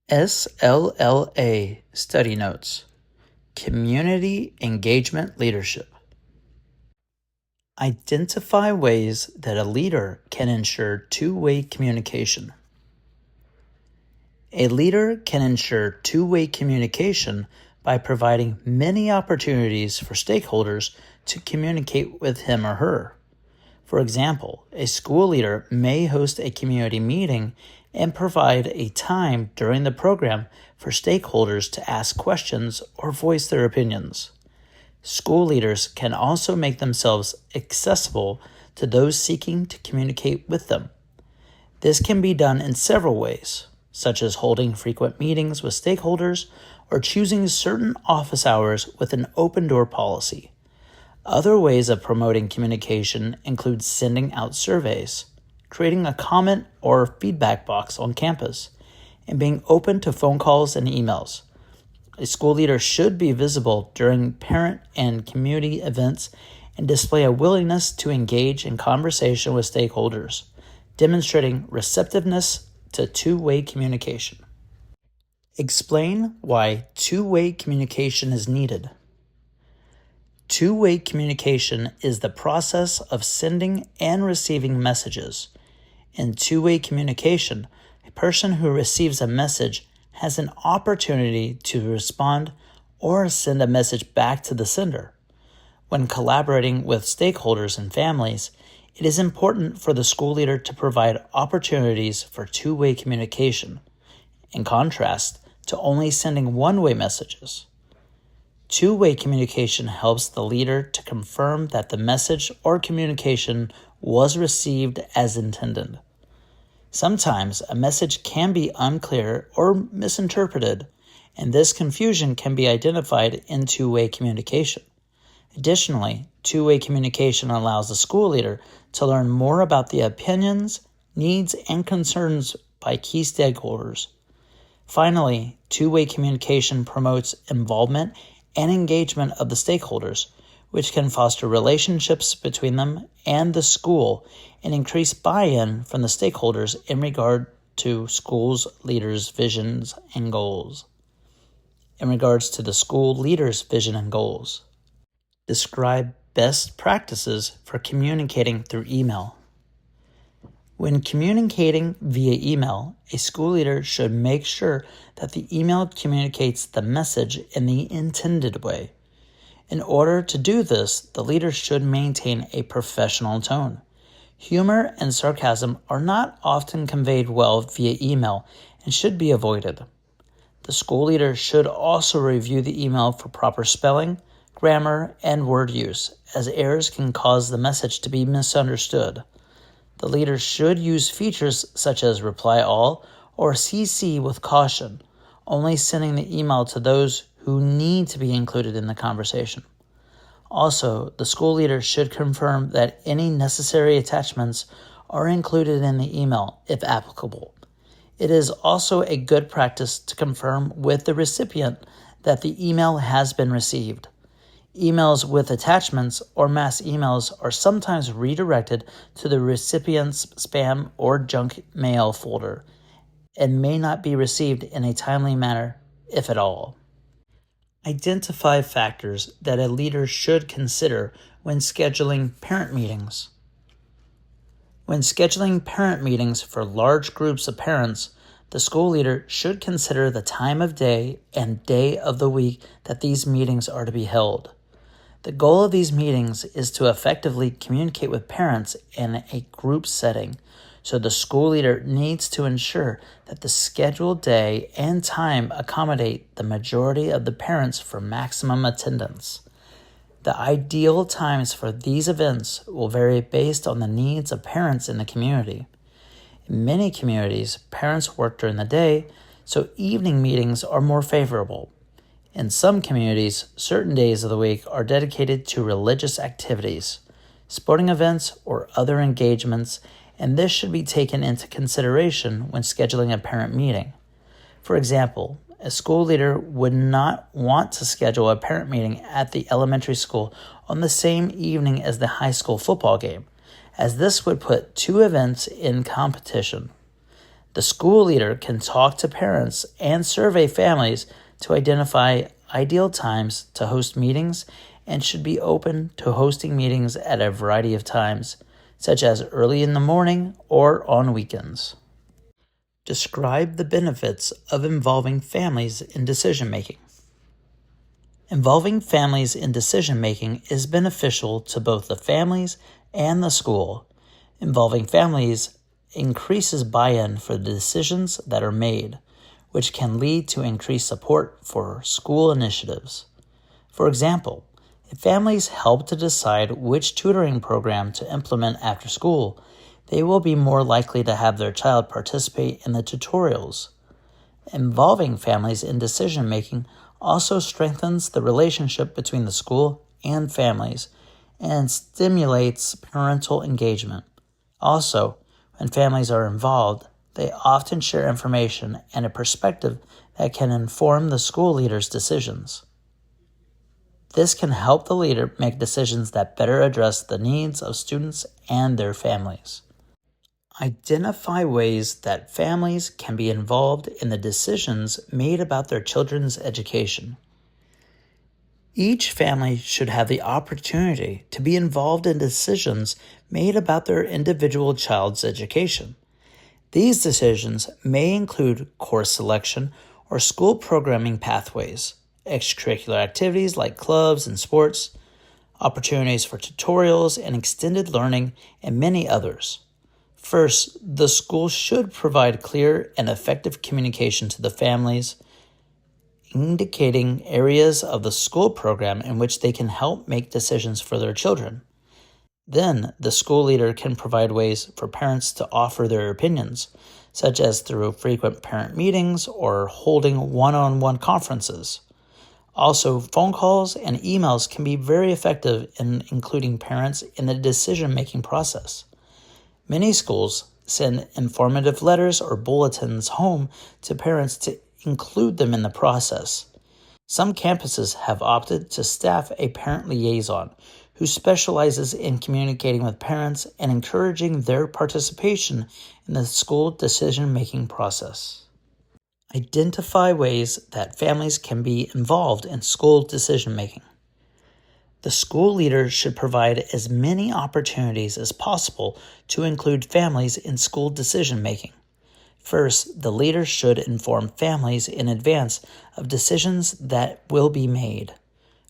SLLA Study Notes. Community Engagement Leadership. Identify ways that a leader can ensure two-way communication. A leader can ensure two-way communication by providing many opportunities for stakeholders to communicate with him or her. For example, a school leader may host a community meeting and provide a time during the program for stakeholders to ask questions or voice their opinions. School leaders can also make themselves accessible to those seeking to communicate with them. This can be done in several ways, such as holding frequent meetings with stakeholders or choosing certain office hours with an open-door policy. Other ways of promoting communication include sending out surveys, creating a comment or feedback box on campus, and being open to phone calls and emails. A school leader should be visible during parent and community events and display a willingness to engage in conversation with stakeholders, demonstrating receptiveness to two-way communication. Explain why two-way communication is needed. Two-way communication is the process of sending and receiving messages. In two-way communication, a person who receives a message has an opportunity to respond or send a message back to the sender. When collaborating with stakeholders and families, it is important for the school leader to provide opportunities for two-way communication, in contrast to only sending one-way messages. Two-way communication helps the leader to confirm that the message or communication was received as intended. Sometimes a message can be unclear or misinterpreted, and this confusion can be identified in two-way communication. Additionally, two-way communication allows the school leader to learn more about the opinions, needs, and concerns by key stakeholders. Finally, two-way communication promotes involvement and engagement of the stakeholders, which can foster relationships between them and the school and increase buy-in from the stakeholders in regard to schools leaders' visions and goals. In regards to the school leaders' vision and goals, describe best practices for communicating through email. When communicating via email, a school leader should make sure that the email communicates the message in the intended way. In order to do this, the leader should maintain a professional tone. Humor and sarcasm are not often conveyed well via email and should be avoided. The school leader should also review the email for proper spelling, grammar, and word use, as errors can cause the message to be misunderstood. The leader should use features such as reply all or CC with caution, only sending the email to those who need to be included in the conversation. Also, the school leader should confirm that any necessary attachments are included in the email, if applicable. It is also a good practice to confirm with the recipient that the email has been received. Emails with attachments or mass emails are sometimes redirected to the recipient's spam or junk mail folder and may not be received in a timely manner, if at all. Identify factors that a leader should consider when scheduling parent meetings. When scheduling parent meetings for large groups of parents, the school leader should consider the time of day and day of the week that these meetings are to be held. The goal of these meetings is to effectively communicate with parents in a group setting, so the school leader needs to ensure that the scheduled day and time accommodate the majority of the parents for maximum attendance. The ideal times for these events will vary based on the needs of parents in the community. In many communities, parents work during the day, so evening meetings are more favorable. In some communities, certain days of the week are dedicated to religious activities, sporting events, or other engagements, and this should be taken into consideration when scheduling a parent meeting. For example, a school leader would not want to schedule a parent meeting at the elementary school on the same evening as the high school football game, as this would put two events in competition. The school leader can talk to parents and survey families to identify ideal times to host meetings and should be open to hosting meetings at a variety of times, such as early in the morning or on weekends. Describe the benefits of involving families in decision-making. Involving families in decision-making is beneficial to both the families and the school. Involving families increases buy-in for the decisions that are made, which can lead to increased support for school initiatives. For example, if families help to decide which tutoring program to implement after school, they will be more likely to have their child participate in the tutorials. Involving families in decision-making also strengthens the relationship between the school and families and stimulates parental engagement. Also, when families are involved, they often share information and a perspective that can inform the school leader's decisions. This can help the leader make decisions that better address the needs of students and their families. Identify ways that families can be involved in the decisions made about their children's education. Each family should have the opportunity to be involved in decisions made about their individual child's education. These decisions may include course selection or school programming pathways, extracurricular activities like clubs and sports, opportunities for tutorials and extended learning, and many others. First, the school should provide clear and effective communication to the families, indicating areas of the school program in which they can help make decisions for their children. Then, the school leader can provide ways for parents to offer their opinions, such as through frequent parent meetings or holding one-on-one conferences. Also, phone calls and emails can be very effective in including parents in the decision-making process. Many schools send informative letters or bulletins home to parents to include them in the process. Some campuses have opted to staff a parent liaison who specializes in communicating with parents and encouraging their participation in the school decision-making process. Identify ways that families can be involved in school decision-making. The school leader should provide as many opportunities as possible to include families in school decision-making. First, the leader should inform families in advance of decisions that will be made.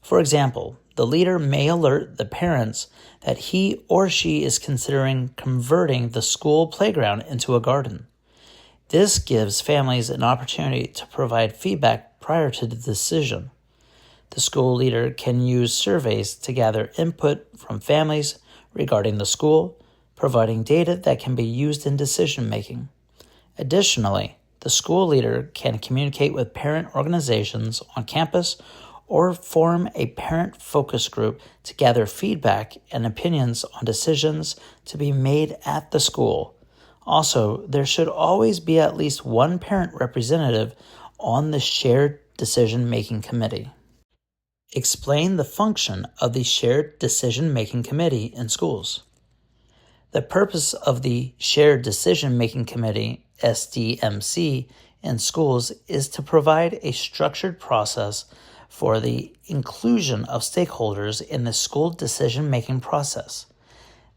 For example, the leader may alert the parents that he or she is considering converting the school playground into a garden. This gives families an opportunity to provide feedback prior to the decision. The school leader can use surveys to gather input from families regarding the school, providing data that can be used in decision-making. Additionally, the school leader can communicate with parent organizations on campus or form a parent focus group to gather feedback and opinions on decisions to be made at the school. Also, there should always be at least one parent representative on the shared decision-making committee. Explain the function of the Shared Decision-Making Committee in schools. The purpose of the Shared Decision-Making Committee, SDMC, in schools is to provide a structured process for the inclusion of stakeholders in the school decision-making process.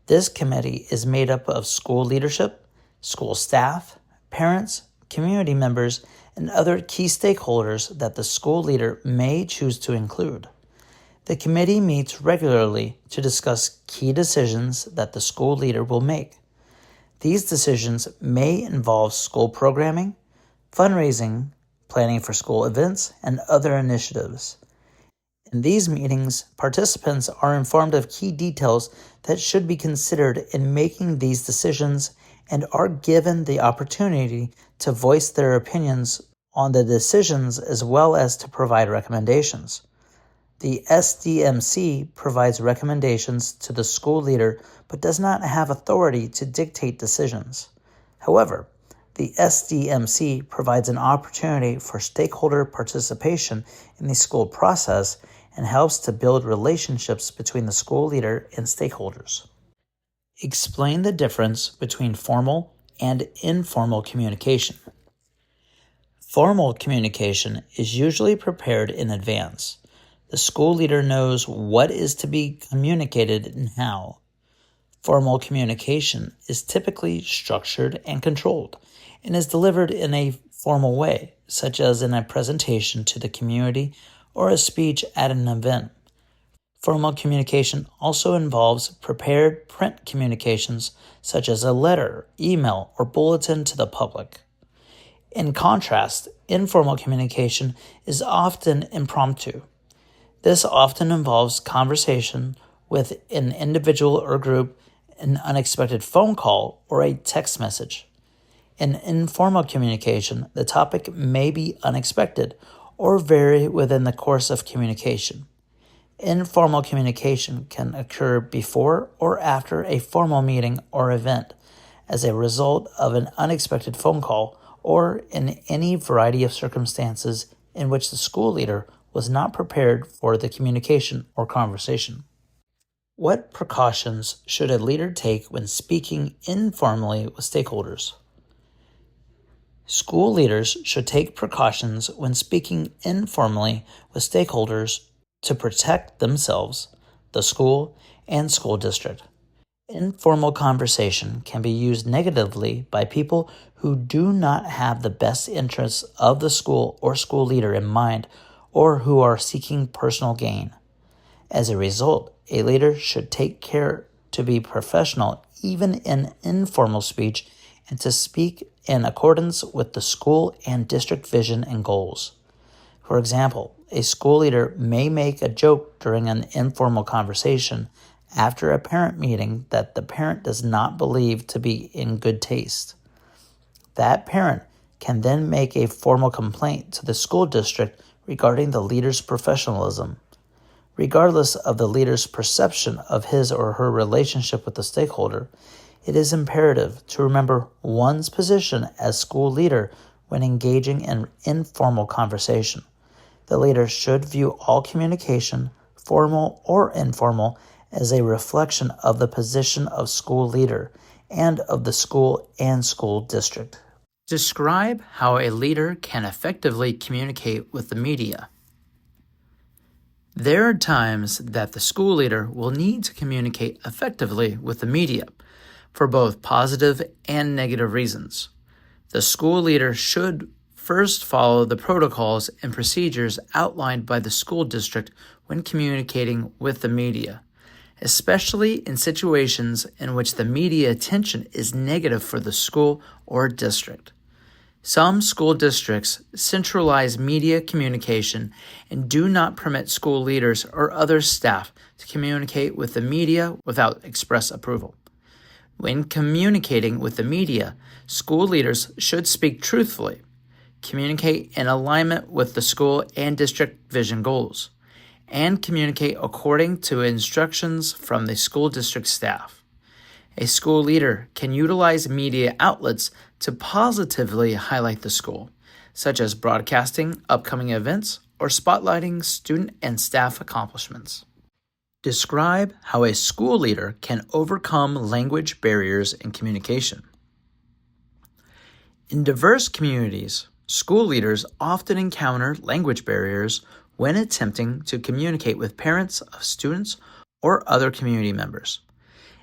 This committee is made up of school leadership, school staff, parents, community members, and other key stakeholders that the school leader may choose to include. The committee meets regularly to discuss key decisions that the school leader will make. These decisions may involve school programming, fundraising, planning for school events, and other initiatives. In these meetings, participants are informed of key details that should be considered in making these decisions and are given the opportunity to voice their opinions on the decisions as well as to provide recommendations. The SDMC provides recommendations to the school leader but does not have authority to dictate decisions. However, the SDMC provides an opportunity for stakeholder participation in the school process and helps to build relationships between the school leader and stakeholders. Explain the difference between formal and informal communication. Formal communication is usually prepared in advance. The school leader knows what is to be communicated and how. Formal communication is typically structured and controlled and is delivered in a formal way, such as in a presentation to the community or a speech at an event. Formal communication also involves prepared print communications, such as a letter, email, or bulletin to the public. In contrast, informal communication is often impromptu. This often involves conversation with an individual or group, an unexpected phone call, or a text message. In informal communication, the topic may be unexpected or vary within the course of communication. Informal communication can occur before or after a formal meeting or event as a result of an unexpected phone call or in any variety of circumstances in which the school leader was not prepared for the communication or conversation. What precautions should a leader take when speaking informally with stakeholders? School leaders should take precautions when speaking informally with stakeholders to protect themselves, the school, and school district. Informal conversation can be used negatively by people who do not have the best interests of the school or school leader in mind or who are seeking personal gain. As a result, a leader should take care to be professional even in informal speech and to speak in accordance with the school and district vision and goals. For example, a school leader may make a joke during an informal conversation after a parent meeting that the parent does not believe to be in good taste. That parent can then make a formal complaint to the school district regarding the leader's professionalism. Regardless of the leader's perception of his or her relationship with the stakeholder, it is imperative to remember one's position as school leader when engaging in informal conversation. The leader should view all communication, formal or informal, as a reflection of the position of school leader and of the school and school district. Describe how a leader can effectively communicate with the media. There are times that the school leader will need to communicate effectively with the media for both positive and negative reasons. The school leader should first follow the protocols and procedures outlined by the school district when communicating with the media, especially in situations in which the media attention is negative for the school or district. Some school districts centralize media communication and do not permit school leaders or other staff to communicate with the media without express approval. When communicating with the media, school leaders should speak truthfully, communicate in alignment with the school and district vision goals, and communicate according to instructions from the school district staff. A school leader can utilize media outlets to positively highlight the school, such as broadcasting upcoming events or spotlighting student and staff accomplishments. Describe how a school leader can overcome language barriers in communication. In diverse communities, school leaders often encounter language barriers when attempting to communicate with parents of students or other community members.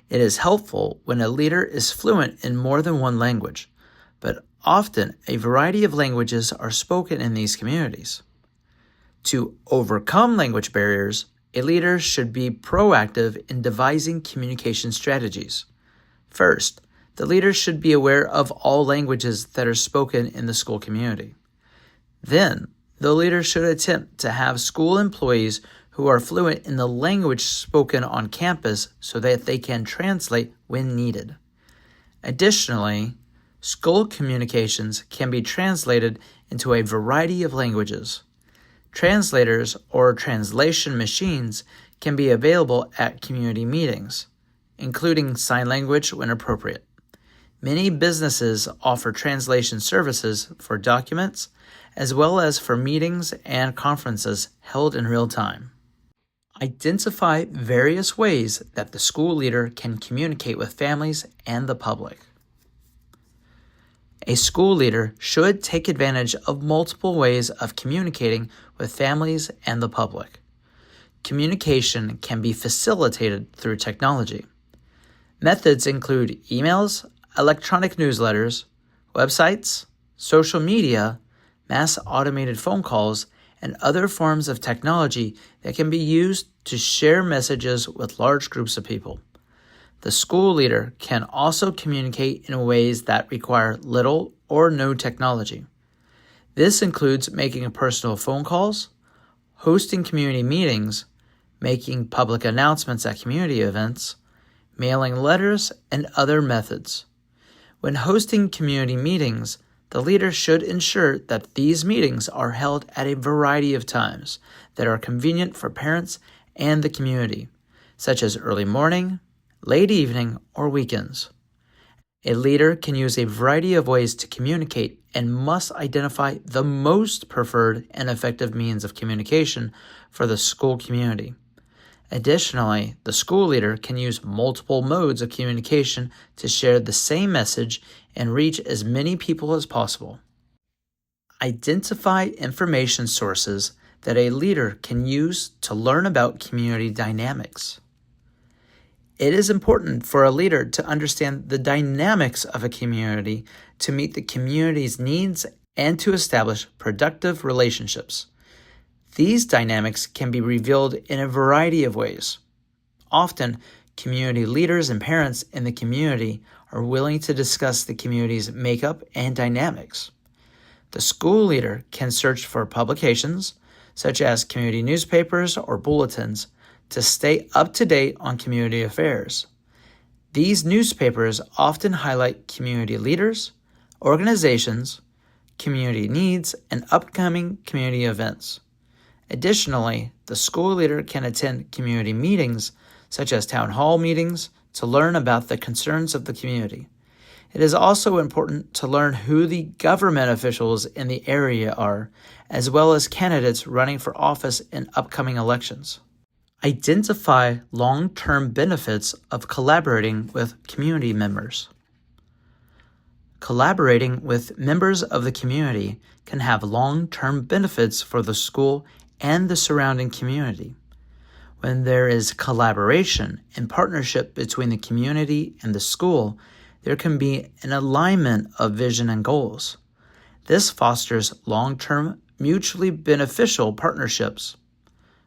It is helpful when a leader is fluent in more than one language, but often a variety of languages are spoken in these communities. To overcome language barriers, a leader should be proactive in devising communication strategies. First, the leader should be aware of all languages that are spoken in the school community. Then, the leader should attempt to have school employees who are fluent in the language spoken on campus so that they can translate when needed. Additionally, school communications can be translated into a variety of languages. Translators or translation machines can be available at community meetings, including sign language when appropriate. Many businesses offer translation services for documents as well as for meetings and conferences held in real time. Identify various ways that the school leader can communicate with families and the public. A school leader should take advantage of multiple ways of communicating with families and the public. Communication can be facilitated through technology. Methods include emails, electronic newsletters, websites, social media, mass automated phone calls, and other forms of technology that can be used to share messages with large groups of people. The school leader can also communicate in ways that require little or no technology. This includes making personal phone calls, hosting community meetings, making public announcements at community events, mailing letters, and other methods. When hosting community meetings, the leader should ensure that these meetings are held at a variety of times that are convenient for parents and the community, such as early morning, late evening, or weekends. A leader can use a variety of ways to communicate and must identify the most preferred and effective means of communication for the school community. Additionally, the school leader can use multiple modes of communication to share the same message and reach as many people as possible. Identify information sources that a leader can use to learn about community dynamics. It is important for a leader to understand the dynamics of a community to meet the community's needs and to establish productive relationships. These dynamics can be revealed in a variety of ways. Often, community leaders and parents in the community are willing to discuss the community's makeup and dynamics. The school leader can search for publications, such as community newspapers or bulletins, to stay up to date on community affairs. These newspapers often highlight community leaders, organizations, community needs, and upcoming community events. Additionally, the school leader can attend community meetings, such as town hall meetings, to learn about the concerns of the community. It is also important to learn who the government officials in the area are, as well as candidates running for office in upcoming elections. Identify long-term benefits of collaborating with community members. Collaborating with members of the community can have long-term benefits for the school and the surrounding community. When there is collaboration and partnership between the community and the school, there can be an alignment of vision and goals. This fosters long-term, mutually beneficial partnerships.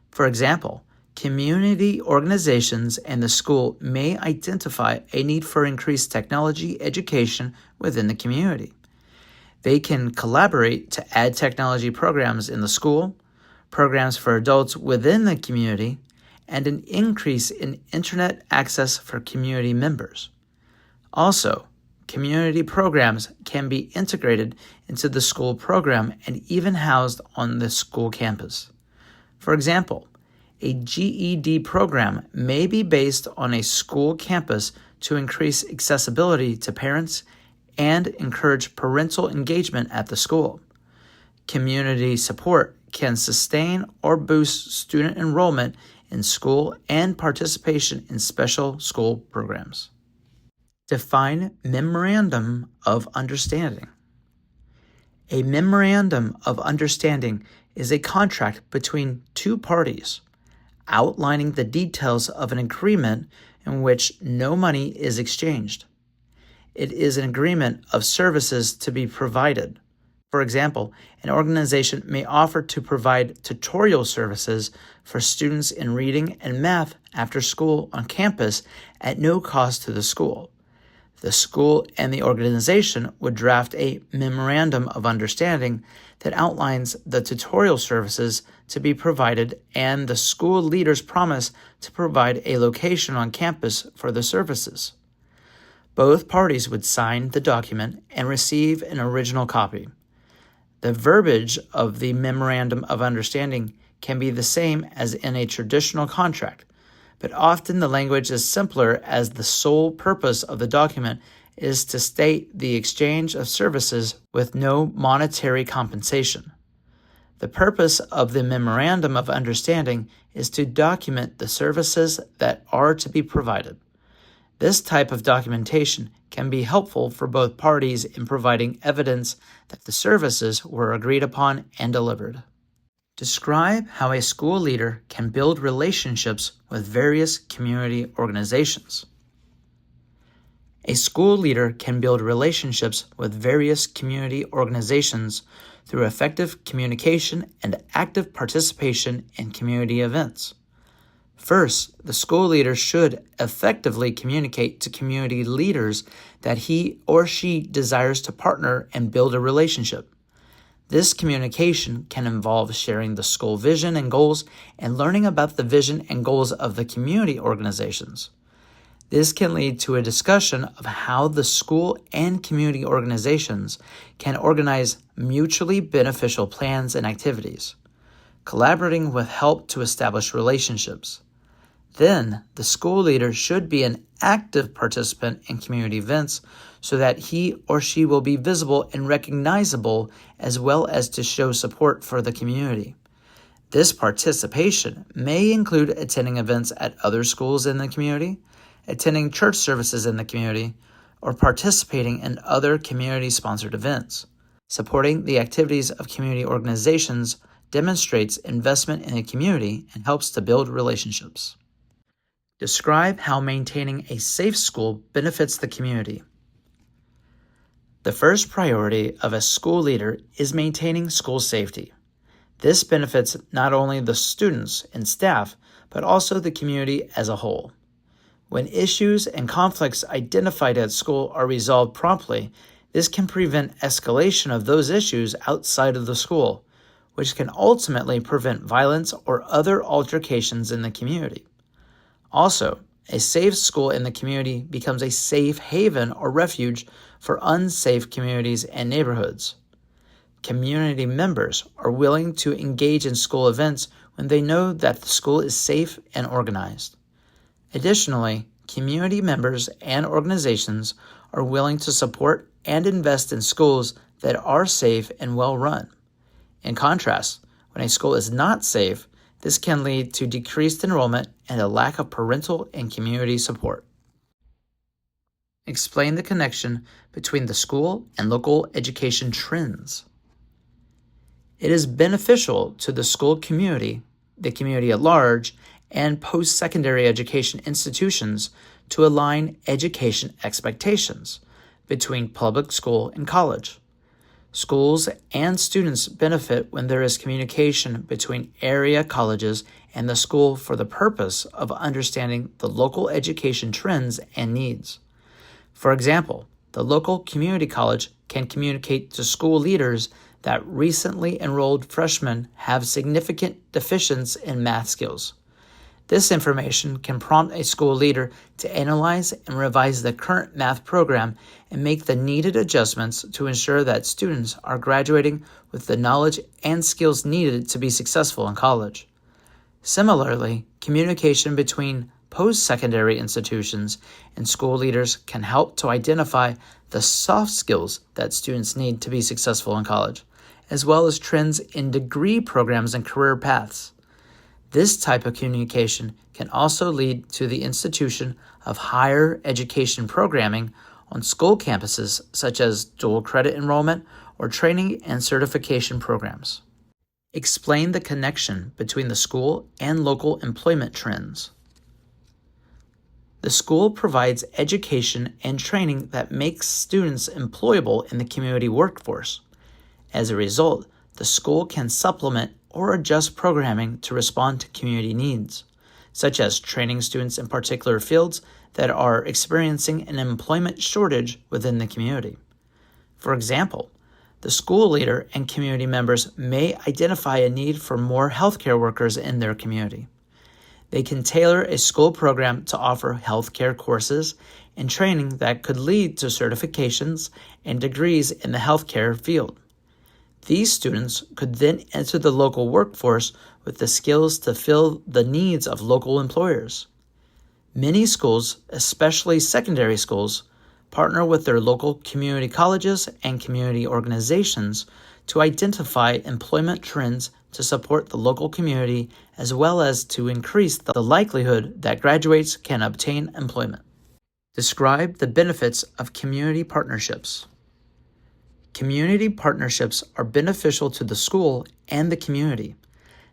For example, community organizations and the school may identify a need for increased technology education within the community. They can collaborate to add technology programs in the school, programs for adults within the community, and an increase in internet access for community members. Also, community programs can be integrated into the school program and even housed on the school campus. For example, a GED program may be based on a school campus to increase accessibility to parents and encourage parental engagement at the school. Community support can sustain or boost student enrollment in school and participation in special school programs. Define Memorandum of Understanding. A Memorandum of Understanding is a contract between two parties, outlining the details of an agreement in which no money is exchanged. It is an agreement of services to be provided. For example, an organization may offer to provide tutorial services for students in reading and math after school on campus at no cost to the school. The school and the organization would draft a memorandum of understanding that outlines the tutorial services to be provided and the school leader's promise to provide a location on campus for the services. Both parties would sign the document and receive an original copy. The verbiage of the Memorandum of Understanding can be the same as in a traditional contract, but often the language is simpler as the sole purpose of the document is to state the exchange of services with no monetary compensation. The purpose of the Memorandum of Understanding is to document the services that are to be provided. This type of documentation can be helpful for both parties in providing evidence that the services were agreed upon and delivered. Describe how a school leader can build relationships with various community organizations. A school leader can build relationships with various community organizations through effective communication and active participation in community events. First, the school leader should effectively communicate to community leaders that he or she desires to partner and build a relationship. This communication can involve sharing the school vision and goals and learning about the vision and goals of the community organizations. This can lead to a discussion of how the school and community organizations can organize mutually beneficial plans and activities. Collaborating will help to establish relationships. Then, the school leader should be an active participant in community events so that he or she will be visible and recognizable, as well as to show support for the community. This participation may include attending events at other schools in the community, attending church services in the community, or participating in other community-sponsored events. Supporting the activities of community organizations demonstrates investment in the community and helps to build relationships. Describe how maintaining a safe school benefits the community. The first priority of a school leader is maintaining school safety. This benefits not only the students and staff, but also the community as a whole. When issues and conflicts identified at school are resolved promptly, this can prevent escalation of those issues outside of the school, which can ultimately prevent violence or other altercations in the community. Also, a safe school in the community becomes a safe haven or refuge for unsafe communities and neighborhoods. Community members are willing to engage in school events when they know that the school is safe and organized. Additionally, community members and organizations are willing to support and invest in schools that are safe and well run. In contrast, when a school is not safe, this can lead to decreased enrollment and a lack of parental and community support. Explain the connection between the school and local education trends. It is beneficial to the school community, the community at large, and post-secondary education institutions to align education expectations between public school and college. Schools and students benefit when there is communication between area colleges and the school for the purpose of understanding the local education trends and needs. For example, the local community college can communicate to school leaders that recently enrolled freshmen have significant deficiencies in math skills. This information can prompt a school leader to analyze and revise the current math program and make the needed adjustments to ensure that students are graduating with the knowledge and skills needed to be successful in college. Similarly, communication between post-secondary institutions and school leaders can help to identify the soft skills that students need to be successful in college, as well as trends in degree programs and career paths. This type of communication can also lead to the institution of higher education programming on school campuses, such as dual credit enrollment or training and certification programs. Explain the connection between the school and local employment trends. The school provides education and training that makes students employable in the community workforce. As a result, the school can supplement or adjust programming to respond to community needs, such as training students in particular fields that are experiencing an employment shortage within the community. For example, the school leader and community members may identify a need for more healthcare workers in their community. They can tailor a school program to offer healthcare courses and training that could lead to certifications and degrees in the healthcare field. These students could then enter the local workforce with the skills to fill the needs of local employers. Many schools, especially secondary schools, partner with their local community colleges and community organizations to identify employment trends to support the local community, as well as to increase the likelihood that graduates can obtain employment. Describe the benefits of community partnerships. Community partnerships are beneficial to the school and the community.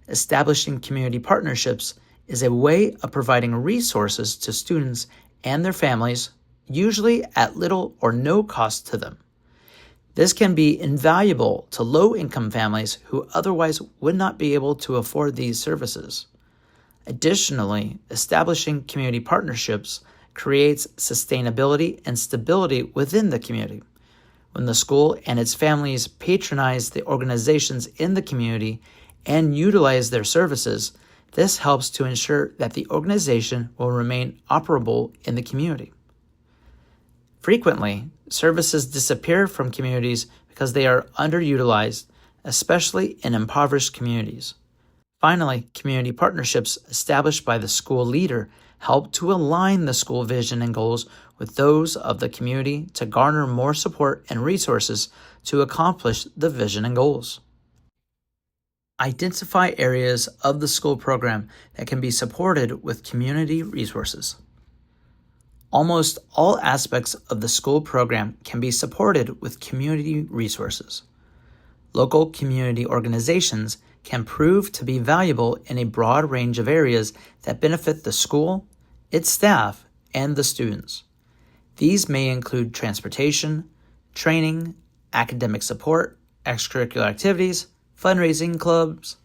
Establishing community partnerships is a way of providing resources to students and their families, usually at little or no cost to them. This can be invaluable to low-income families who otherwise would not be able to afford these services. Additionally, establishing community partnerships creates sustainability and stability within the community. When the school and its families patronize the organizations in the community and utilize their services, this helps to ensure that the organization will remain operable in the community. Frequently, services disappear from communities because they are underutilized, especially in impoverished communities. Finally, community partnerships established by the school leader help to align the school vision and goals with those of the community to garner more support and resources to accomplish the vision and goals. Identify areas of the school program that can be supported with community resources. Almost all aspects of the school program can be supported with community resources. Local community organizations can prove to be valuable in a broad range of areas that benefit the school, its staff, and the students. These may include transportation, training, academic support, extracurricular activities, fundraising clubs,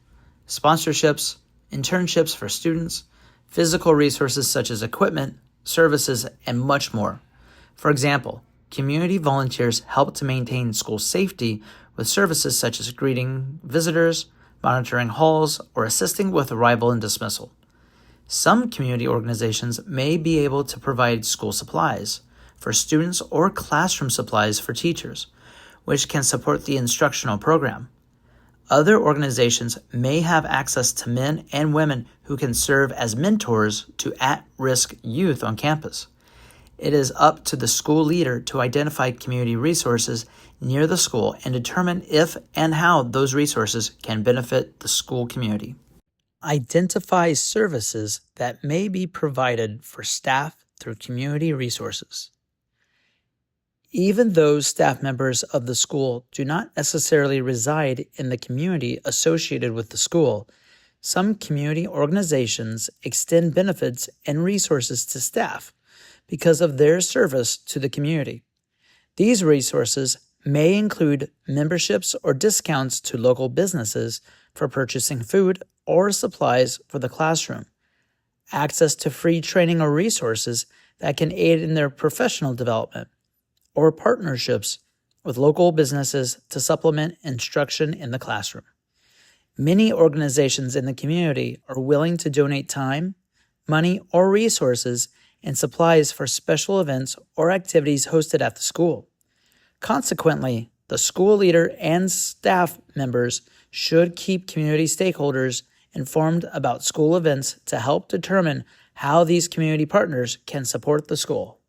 sponsorships, internships for students, physical resources such as equipment, services, and much more. For example, community volunteers help to maintain school safety with services such as greeting visitors, monitoring halls, or assisting with arrival and dismissal. Some community organizations may be able to provide school supplies for students or classroom supplies for teachers, which can support the instructional program. Other organizations may have access to men and women who can serve as mentors to at-risk youth on campus. It is up to the school leader to identify community resources near the school and determine if and how those resources can benefit the school community. Identify services that may be provided for staff through community resources. Even though staff members of the school do not necessarily reside in the community associated with the school, some community organizations extend benefits and resources to staff because of their service to the community. These resources may include memberships or discounts to local businesses for purchasing food or supplies for the classroom, access to free training or resources that can aid in their professional development, or partnerships with local businesses to supplement instruction in the classroom. Many organizations in the community are willing to donate time, money, or resources and supplies for special events or activities hosted at the school. Consequently, the school leader and staff members should keep community stakeholders informed about school events to help determine how these community partners can support the school.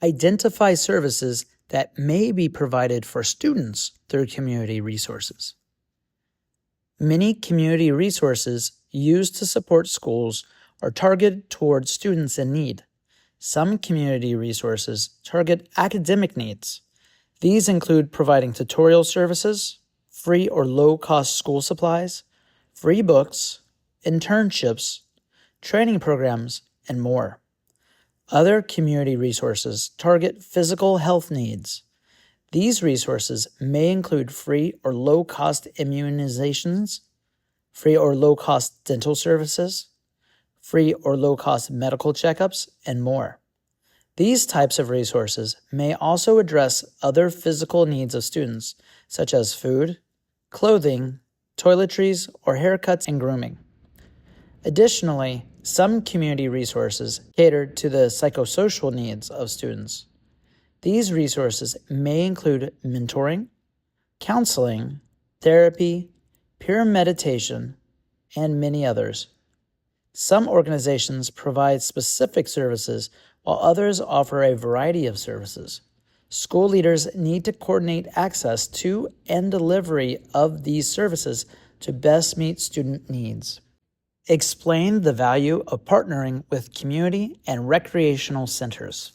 Identify services that may be provided for students through community resources. Many community resources used to support schools are targeted toward students in need. Some community resources target academic needs. These include providing tutorial services, free or low-cost school supplies, free books, internships, training programs, and more. Other community resources target physical health needs. These resources may include free or low-cost immunizations, free or low-cost dental services, free or low-cost medical checkups, and more. These types of resources may also address other physical needs of students, such as food, clothing, toiletries, or haircuts and grooming. Additionally, some community resources cater to the psychosocial needs of students. These resources may include mentoring, counseling, therapy, peer meditation, and many others. Some organizations provide specific services while others offer a variety of services. School leaders need to coordinate access to and delivery of these services to best meet student needs. Explain the value of partnering with community and recreational centers.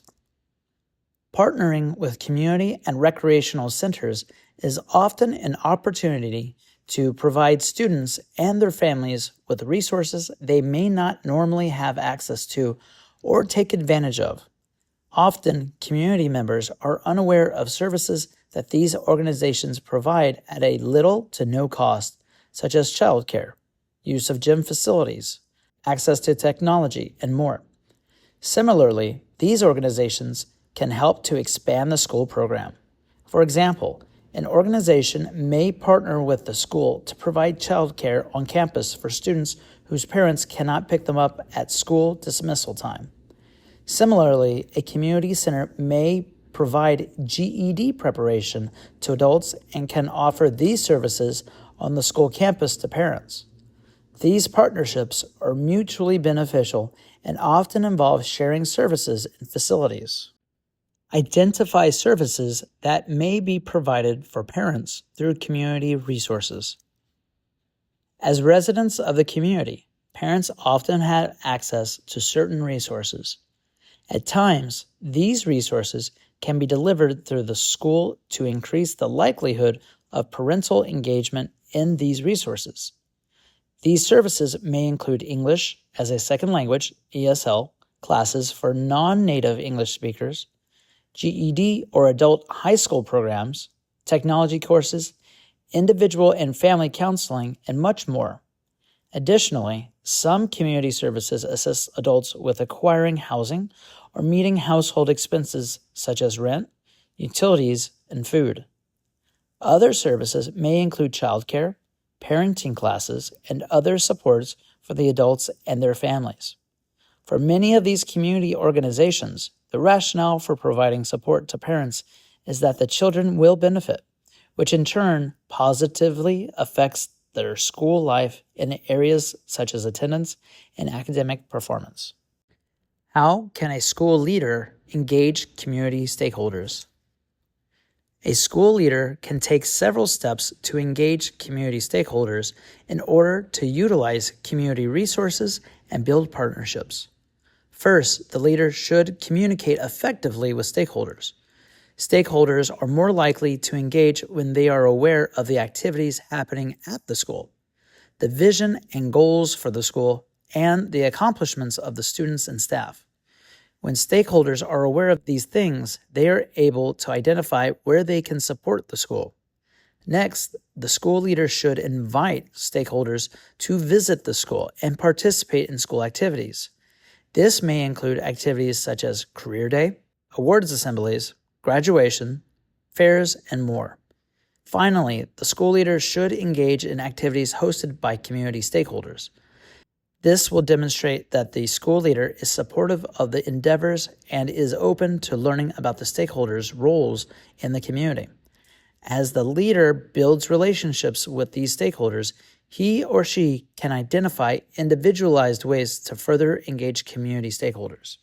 Partnering with community and recreational centers is often an opportunity to provide students and their families with resources they may not normally have access to or take advantage of. Often, community members are unaware of services that these organizations provide at a little to no cost, such as childcare, use of gym facilities, access to technology, and more. Similarly, these organizations can help to expand the school program. For example, an organization may partner with the school to provide childcare on campus for students whose parents cannot pick them up at school dismissal time. Similarly, a community center may provide GED preparation to adults and can offer these services on the school campus to parents. These partnerships are mutually beneficial and often involve sharing services and facilities. Identify services that may be provided for parents through community resources. As residents of the community, parents often have access to certain resources. At times, these resources can be delivered through the school to increase the likelihood of parental engagement in these resources. These services may include English as a second language, ESL, classes for non-native English speakers, GED or adult high school programs, technology courses, individual and family counseling, and much more. Additionally, some community services assist adults with acquiring housing or meeting household expenses such as rent, utilities, and food. Other services may include childcare, parenting classes, and other supports for the adults and their families. For many of these community organizations, the rationale for providing support to parents is that the children will benefit, which in turn positively affects their school life in areas such as attendance and academic performance. How can a school leader engage community stakeholders? A school leader can take several steps to engage community stakeholders in order to utilize community resources and build partnerships. First, the leader should communicate effectively with stakeholders. Stakeholders are more likely to engage when they are aware of the activities happening at the school, the vision and goals for the school, and the accomplishments of the students and staff. When stakeholders are aware of these things, they are able to identify where they can support the school. Next, the school leader should invite stakeholders to visit the school and participate in school activities. This may include activities such as career day, awards assemblies, graduation, fairs, and more. Finally, the school leader should engage in activities hosted by community stakeholders. This will demonstrate that the school leader is supportive of the endeavors and is open to learning about the stakeholders' roles in the community. As the leader builds relationships with these stakeholders, he or she can identify individualized ways to further engage community stakeholders.